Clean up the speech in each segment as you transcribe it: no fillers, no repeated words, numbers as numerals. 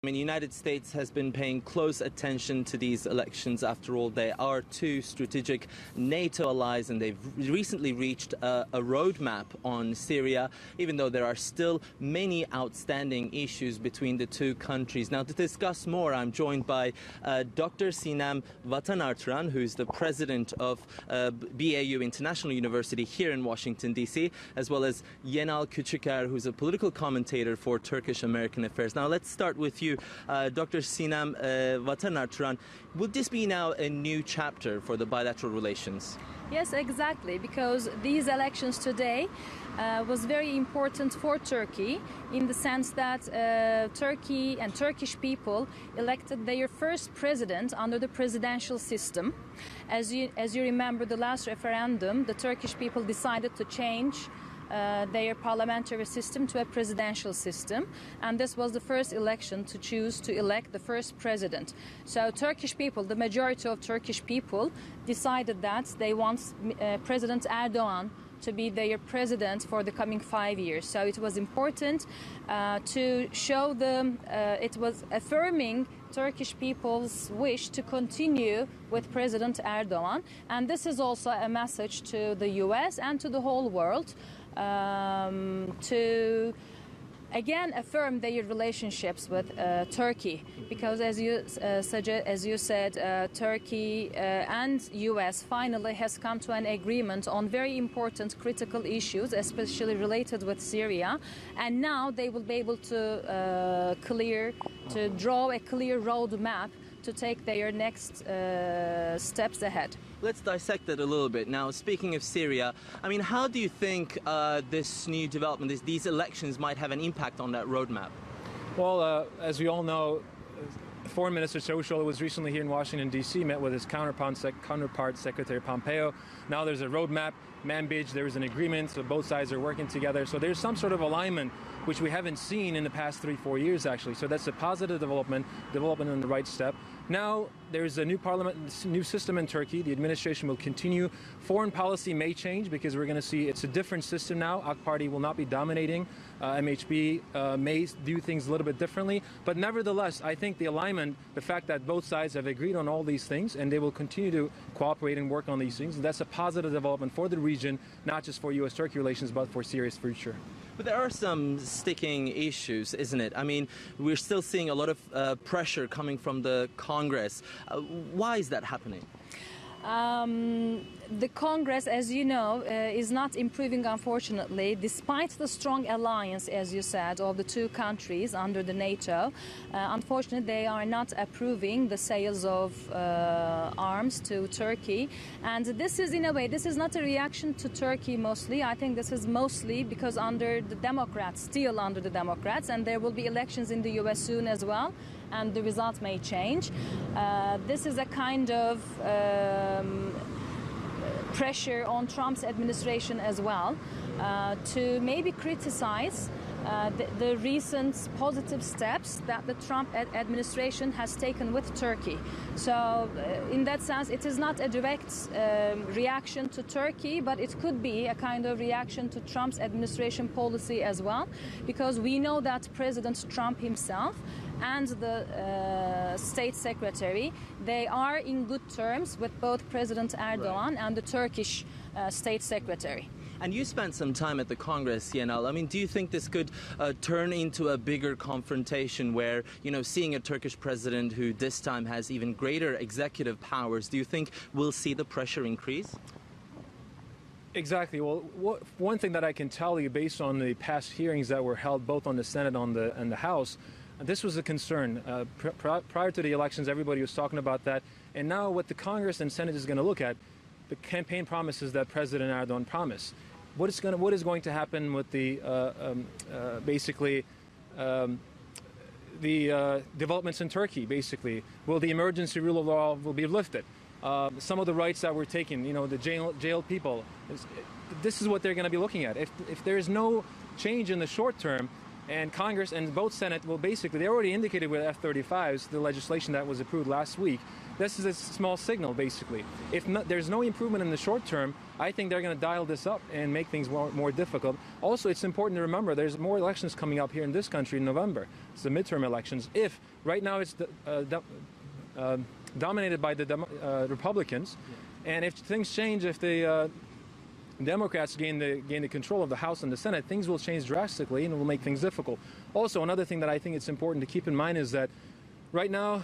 I mean, the United States has been paying close attention to these elections. After all, they are two strategic NATO allies, and they've recently reached a roadmap on Syria, even though there are still many outstanding issues between the two countries. Now, to discuss more, I'm joined by Dr.Sinem Vatanartiran, who's the president of BAU International University here in Washington, D.C., as well as Yenal Kucuker, who's a political commentator for Turkish American affairs. Now, let's start with you. Dr.Sinem Vatanartiran, would this be now a new chapter for the bilateral relations? Yes, exactly, because these elections today was very important for Turkey in the sense that Turkey and Turkish people elected their first president under the presidential system. As you remember, the last referendum, the Turkish people decided to change their parliamentary system to a presidential system, and this was the first election to choose to elect the first president. So Turkish people, the majority of Turkish people, decided that they want President Erdogan to be their president for the coming 5 years. So it was important to show them, it was affirming Turkish people's wish to continue with President Erdogan. And this is also a message to the US and to the whole world to again affirm their relationships with Turkey, because as you said, Turkey and US finally has come to an agreement on very important critical issues, especially related with Syria, and now they will be able to draw a clear roadmap to take their next steps ahead. Let's dissect it a little bit. Now, speaking of Syria, I mean, how do you think this new development, these elections might have an impact on that roadmap? Well, as we all know, Foreign Minister Çavuşoğlu was recently here in Washington, D.C., met with his counterpart Secretary Pompeo. Now there's a roadmap, Manbij, there is an agreement, so both sides are working together. So there's some sort of alignment, which we haven't seen in the past 3-4 years, actually. So that's a positive development in the right step. Now there's a new parliament, new system in Turkey. The administration will continue. Foreign policy may change because we're going to see it's a different system now. AK Party will not be dominating. MHP may do things a little bit differently. But nevertheless, I think the alignment, the fact that both sides have agreed on all these things and they will continue to cooperate and work on these things, that's a positive development for the region, not just for U.S.-Turkey relations, but for Syria's future. But there are some sticking issues, isn't it? I mean, we're still seeing a lot of pressure coming from the Congress. Why is that happening? The Congress, as you know, is not improving, unfortunately, despite the strong alliance, as you said, of the two countries under the NATO. Unfortunately, they are not approving the sales of arms to Turkey. And this is, in a way, this is not a reaction to Turkey mostly. I think this is mostly because under the Democrats, still under the Democrats, and there will be elections in the US soon as well, and the result may change. This is a kind of pressure on Trump's administration as well to maybe criticize the recent positive steps that the Trump administration has taken with Turkey. So in that sense, it is not a direct reaction to Turkey, but it could be a kind of reaction to Trump's administration policy as well, because we know that President Trump himself and the State Secretary, they are in good terms with both President Erdogan and the Turkish State Secretary. And you spent some time at the Congress, Yenal. I mean, do you think this could turn into a bigger confrontation where, you know, seeing a Turkish president who this time has even greater executive powers, do you think we'll see the pressure increase? Exactly. Well, one thing that I can tell you based on the past hearings that were held both on the Senate and the House, this was a concern. Prior to the elections, everybody was talking about that. And now what the Congress and Senate is going to look at, the campaign promises that President Erdogan promised. What is going to happen with the developments in Turkey? Basically, will the emergency rule of law will be lifted? Some of the rights that were taken, you know, the jailed people. This is what they're going to be looking at. If there is no change in the short term, And Congress and both Senate will basically, they already indicated with F-35s, the legislation that was approved last week, this is a small signal, basically. If there's no improvement in the short term, I think they're going to dial this up and make things more difficult. Also, it's important to remember there's more elections coming up here in this country in November. It's the midterm elections. If right now it's dominated by the Republicans, and if things change, if the Democrats gain the control of the House and the Senate, things will change drastically and it will make things difficult. Also, another thing that I think it's important to keep in mind is that right now,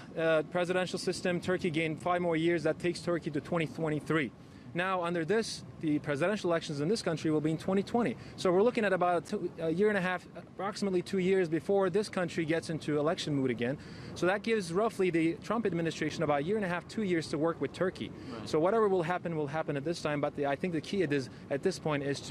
presidential system, Turkey gained 5 more years. That takes Turkey to 2023. Now, under this, the presidential elections in this country will be in 2020. So we're looking at about a year and a half, approximately 2 years before this country gets into election mood again. So that gives roughly the Trump administration about a year and a half, 2 years to work with Turkey. Right. So whatever will happen at this time. But I think the key at this point is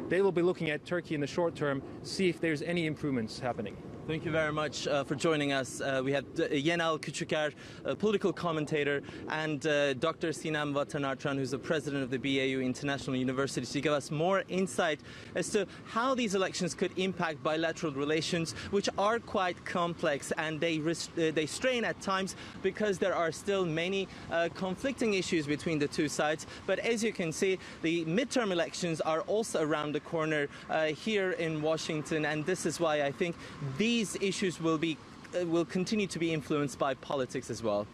they will be looking at Turkey in the short term, see if there's any improvements happening. Thank you very much for joining us. We had Yenal Kucuker, a political commentator, and Dr.Sinem Vatanartiran, who's the president of the BAU International University, to give us more insight as to how these elections could impact bilateral relations, which are quite complex, and they strain at times because there are still many conflicting issues between the two sides. But as you can see, the midterm elections are also around the corner here in Washington, and this is why I think these issues will continue to be influenced by politics as well.